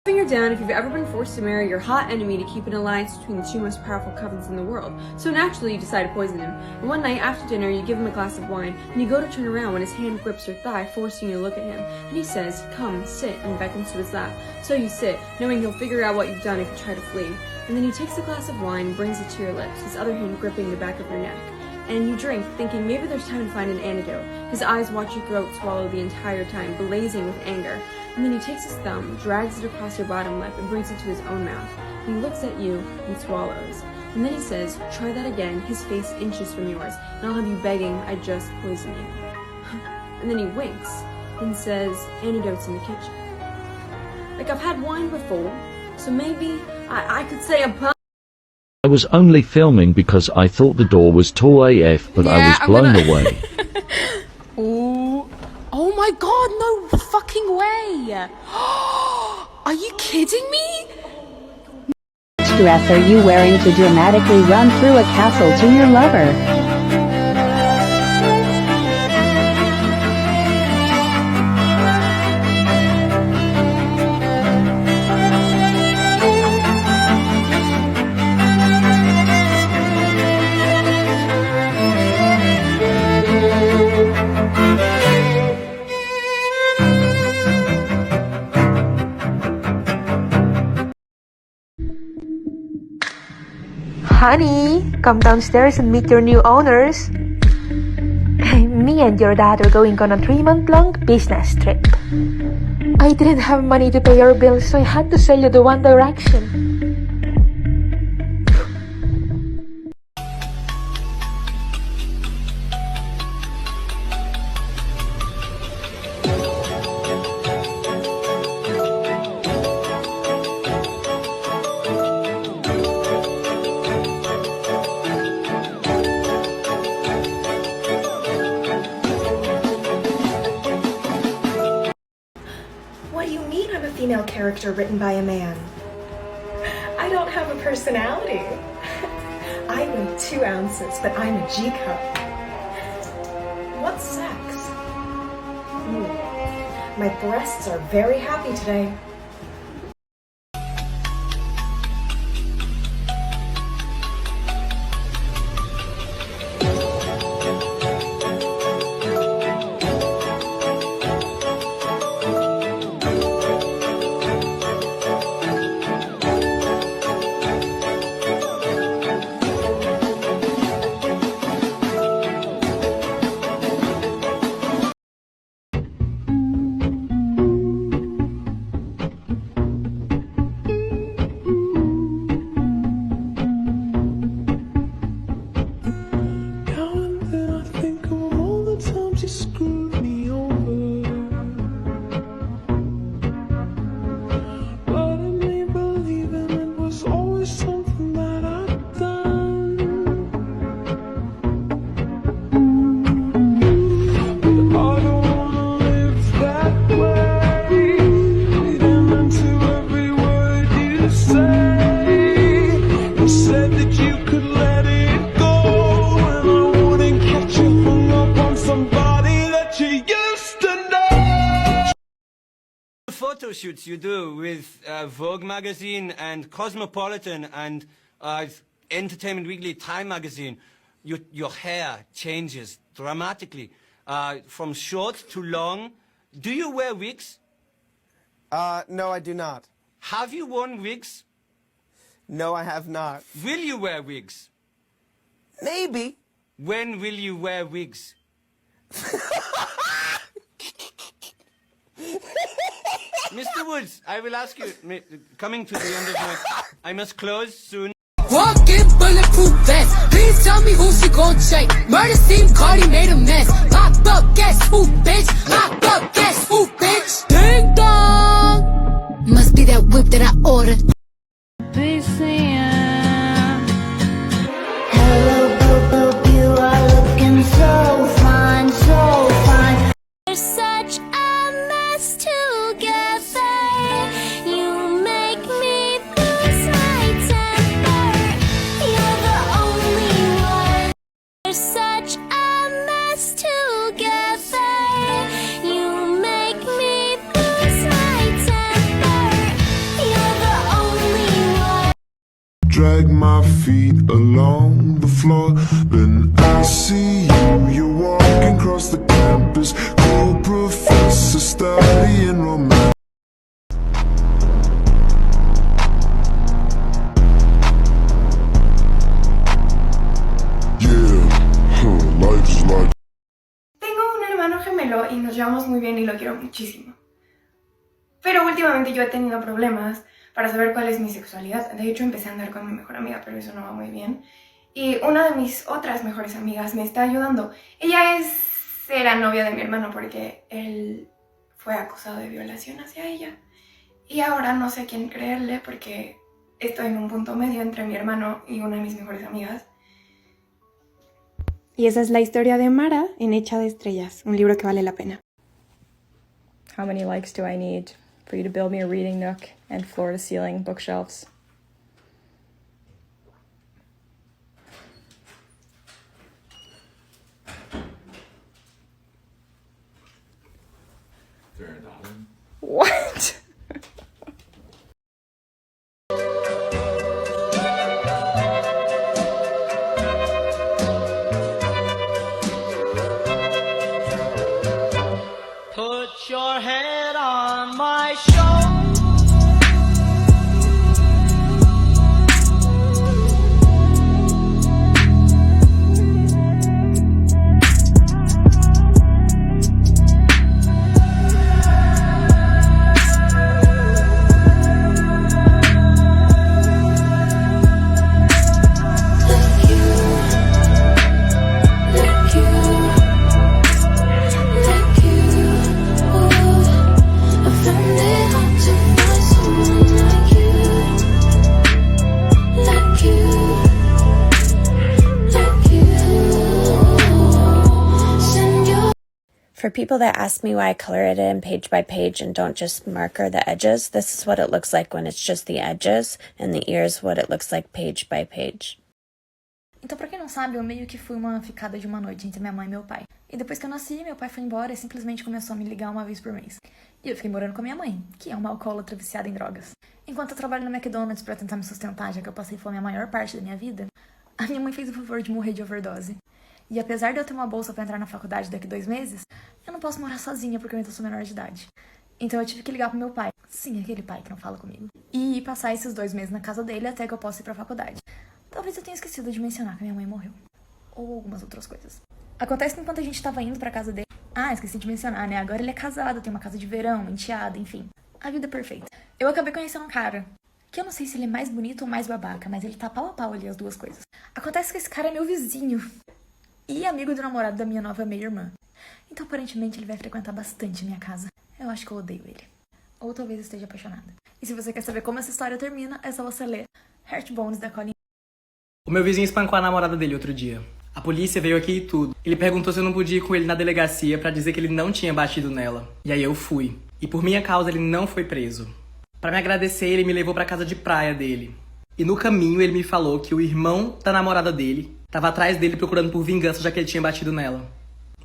Finger down if you've ever been forced to marry your hot enemy to keep an alliance between the two most powerful covens in the world. So naturally you decide to poison him. And one night after dinner you give him a glass of wine, and you go to turn around when his hand grips your thigh, forcing you to look at him. And he says, "Come, sit," and beckons to his lap. So you sit, knowing he'll figure out what you've done if you try to flee. And then he takes a glass of wine and brings it to your lips, his other hand gripping the back of your neck. And you drink, thinking maybe there's time to find an antidote. His eyes watch your throat swallow the entire time, blazing with anger. And then he takes his thumb, drags it across your bottom lip, and brings it to his own mouth. He looks at you and swallows. And then he says, "Try that again," his face inches from yours, "and I'll have you begging I just poisoned you." And then he winks and says, "Antidote's in the kitchen." Like, I've had wine before, so maybe I could say a pun. I was only filming because I thought the door was tall AF, but I was blown away. Ooh. Oh my god, no fucking way! Are you kidding me? Which dress are you wearing to dramatically run through a castle to your lover? Honey, come downstairs and meet your new owners. Me and your dad are going on a 3-month-long business trip. I didn't have money to pay your bills, so I had to sell you the One Direction. What do you mean I'm a female character written by a man? I don't have a personality. I weigh 2 ounces, but I'm a G-cup. What's sex? My breasts are very happy today. Photo shoots you do with Vogue magazine and Cosmopolitan and Entertainment Weekly, Time magazine, your hair changes dramatically from short to long. Do you wear wigs? No, I do not. Have you worn wigs? No, I have not. Will you wear wigs? Maybe. When will you wear wigs? Mr. Woods, I will ask you, coming to the end of my... I must close soon. Walking bulletproof vest. Please tell me who she gon' check. Murder scene, Cardi made a mess. Pop up, guess who, bitch? Pop up, guess who, bitch? Ding dong. Must be that whip that I ordered. Hello, boo boo, you are looking so fine, so fine. You're such a mess together. You make me lose my temper. You're the only one. You're such a mess together. You make me lose my temper. drag my feet along the floor. Then I see you, you're walking across the campus, cool professor studying romance. Tengo un hermano gemelo y nos llevamos muy bien y lo quiero muchísimo. Pero últimamente yo he tenido problemas para saber cuál es mi sexualidad. De hecho, empecé a andar con mi mejor amiga, pero eso no va muy bien. Y una de mis otras mejores amigas me está ayudando. Ella era novia de mi hermano porque él fue acusado de violación hacia ella. Y ahora no sé a quién creerle porque estoy en un punto medio entre mi hermano y una de mis mejores amigas. Y esa es la historia de Mara en Hecha de Estrellas, un libro que vale la pena. How many likes do I need for you to build me a reading nook and floor-to-ceiling bookshelves? What? Put your head on my shoulder. For people that ask me why I color it in page by page and don't just marker the edges, this is what it looks like when it's just the edges, and the ears what it looks like page by page. Então, pra quem não sabe, eu meio que fui uma ficada de uma noite entre minha mãe e meu pai. E depois que eu nasci, meu pai foi embora e simplesmente começou a me ligar uma vez por mês. E eu fiquei morando com a minha mãe, que é uma alcoólatra viciada em drogas. Enquanto eu trabalho no McDonald's pra tentar me sustentar, já que eu passei fome a maior parte da minha vida, a minha mãe fez o favor de morrer de overdose. E apesar de eu ter uma bolsa pra entrar na faculdade daqui 2 meses, eu não posso morar sozinha porque eu ainda sou menor de idade. Então eu tive que ligar pro meu pai, sim, aquele pai que não fala comigo, e ir passar esses 2 meses na casa dele até que eu possa ir pra faculdade. Talvez eu tenha esquecido de mencionar que minha mãe morreu. Ou algumas outras coisas. Acontece que enquanto a gente tava indo pra casa dele... Ah, esqueci de mencionar, né? Agora ele é casado, tem uma casa de verão, enteada, enfim. A vida é perfeita. Eu acabei conhecendo um cara, que eu não sei se ele é mais bonito ou mais babaca, mas ele tá pau a pau ali as duas coisas. Acontece que esse cara é meu vizinho. E amigo do namorado da minha nova meia-irmã. Então, aparentemente, ele vai frequentar bastante minha casa. Eu acho que eu odeio ele. Ou talvez esteja apaixonada. E se você quer saber como essa história termina, é só você ler Heartbones, da Colin. O meu vizinho espancou a namorada dele outro dia. A polícia veio aqui e tudo. Ele perguntou se eu não podia ir com ele na delegacia pra dizer que ele não tinha batido nela. E aí eu fui. E por minha causa ele não foi preso. Pra me agradecer, ele me levou pra casa de praia dele. E no caminho ele me falou que o irmão da namorada dele tava atrás dele procurando por vingança, já que ele tinha batido nela.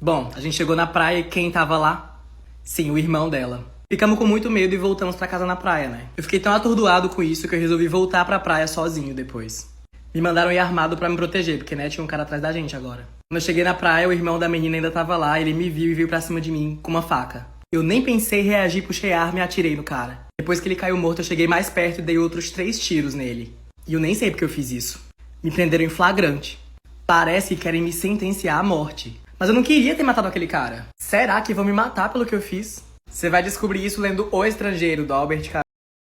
Bom, a gente chegou na praia e quem tava lá? Sim, o irmão dela. Ficamos com muito medo e voltamos pra casa na praia, né? Eu fiquei tão atordoado com isso que eu resolvi voltar pra praia sozinho depois. Me mandaram ir armado pra me proteger, porque, né, tinha um cara atrás da gente agora. Quando eu cheguei na praia, o irmão da menina ainda tava lá, ele me viu e veio pra cima de mim com uma faca. Eu nem pensei em reagir, puxei a arma e atirei no cara. Depois que ele caiu morto, eu cheguei mais perto e dei outros 3 tiros nele. E eu nem sei porque eu fiz isso. Me prenderam em flagrante. Parece que querem me sentenciar à morte. Mas eu não queria ter matado aquele cara. Será que vão me matar pelo que eu fiz? Você vai descobrir isso lendo O Estrangeiro, do Albert Camus.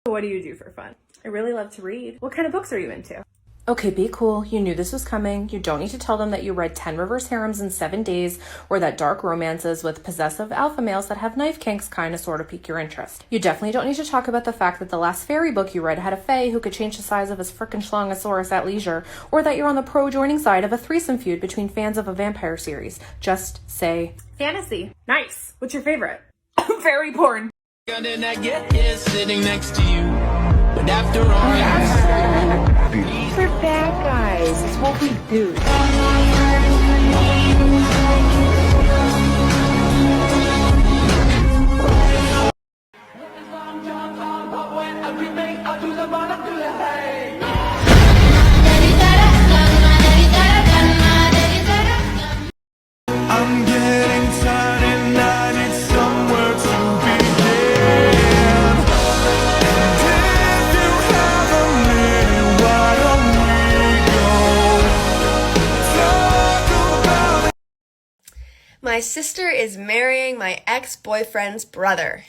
What do you do for fun? I really love to read. What kind of books are you into? Okay, be cool. You knew this was coming. You don't need to tell them that you read 10 reverse harems in 7 days or that dark romances with possessive alpha males that have knife kinks kind of sort of pique your interest. You definitely don't need to talk about the fact that the last fairy book you read had a fae who could change the size of his frickin' schlongosaurus at leisure, or that you're on the pro-joining side of a threesome feud between fans of a vampire series. Just say... Fantasy. Nice. What's your favorite? Fairy porn. And then I get here sitting next to you. But after all... We're bad guys. It's what we do. My sister is marrying my ex-boyfriend's brother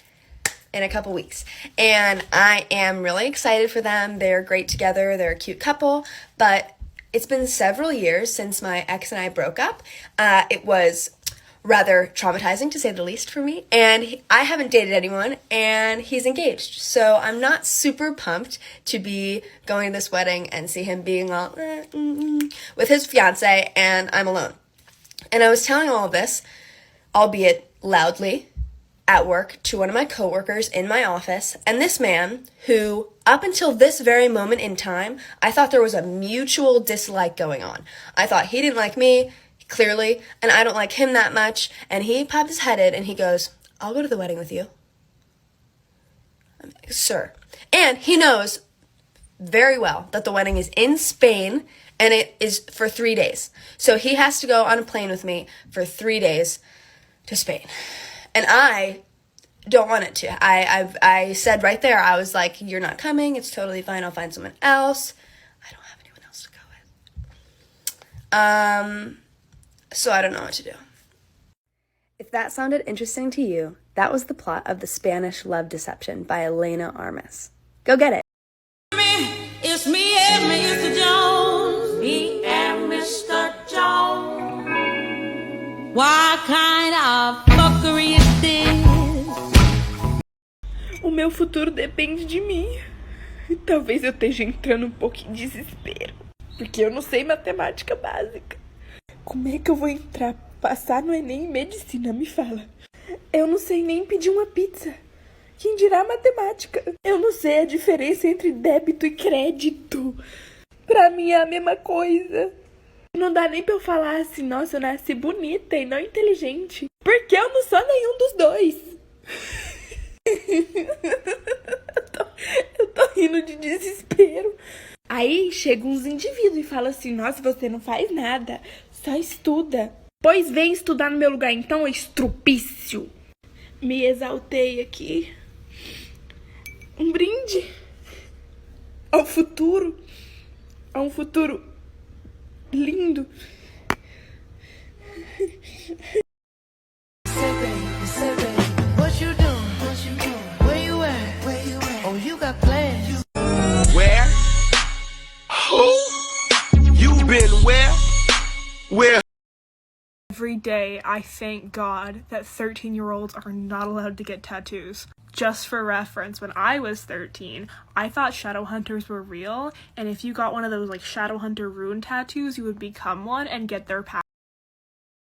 in a couple weeks, and I am really excited for them. They're great together. They're a cute couple, but it's been several years since my ex and I broke up. It was rather traumatizing, to say the least, for me, and I haven't dated anyone, and he's engaged, so I'm not super pumped to be going to this wedding and see him being all with his fiance, and I'm alone. And I was telling all of this, albeit loudly, at work to one of my coworkers in my office, and this man, who up until this very moment in time, I thought there was a mutual dislike going on. I thought he didn't like me, clearly, and I don't like him that much, and he popped his head in and he goes, "I'll go to the wedding with you." I'm like, "Sir." And he knows very well that the wedding is in Spain and it is for 3 days. So he has to go on a plane with me for 3 days to Spain. And I don't want it to. I said right there, I was like, "You're not coming. It's totally fine. I'll find someone else." I don't have anyone else to go with. So I don't know what to do. If that sounded interesting to you, that was the plot of The Spanish Love Deception by Elena Armas. Go get it. It's me and Mr. Jones. Me and Mr. Jones. What kind of fuckery is this? O meu futuro depende de mim. Talvez eu esteja entrando um pouco em desespero, porque eu não sei matemática básica. Como é que eu vou entrar, passar no Enem em medicina? Me fala. Eu não sei nem pedir uma pizza. Quem dirá matemática? Eu não sei a diferença entre débito e crédito. Pra mim é a mesma coisa. Não dá nem pra eu falar assim, nossa, eu nasci bonita e não inteligente. Porque eu não sou nenhum dos dois. eu tô rindo de desespero. Aí chegam uns indivíduos e falam assim, nossa, você não faz nada, só estuda. Pois vem estudar no meu lugar então, estrupício. Me exaltei aqui. Um brinde ao futuro. A um futuro lindo. What you doing? Where you at? Oh, you got plans. Where? Who? You been where? Where? Every day I thank God that 13-year-olds are not allowed to get tattoos. Just for reference, when I was 13, I thought shadow hunters were real, and if you got one of those like shadow hunter rune tattoos, you would become one and get their power.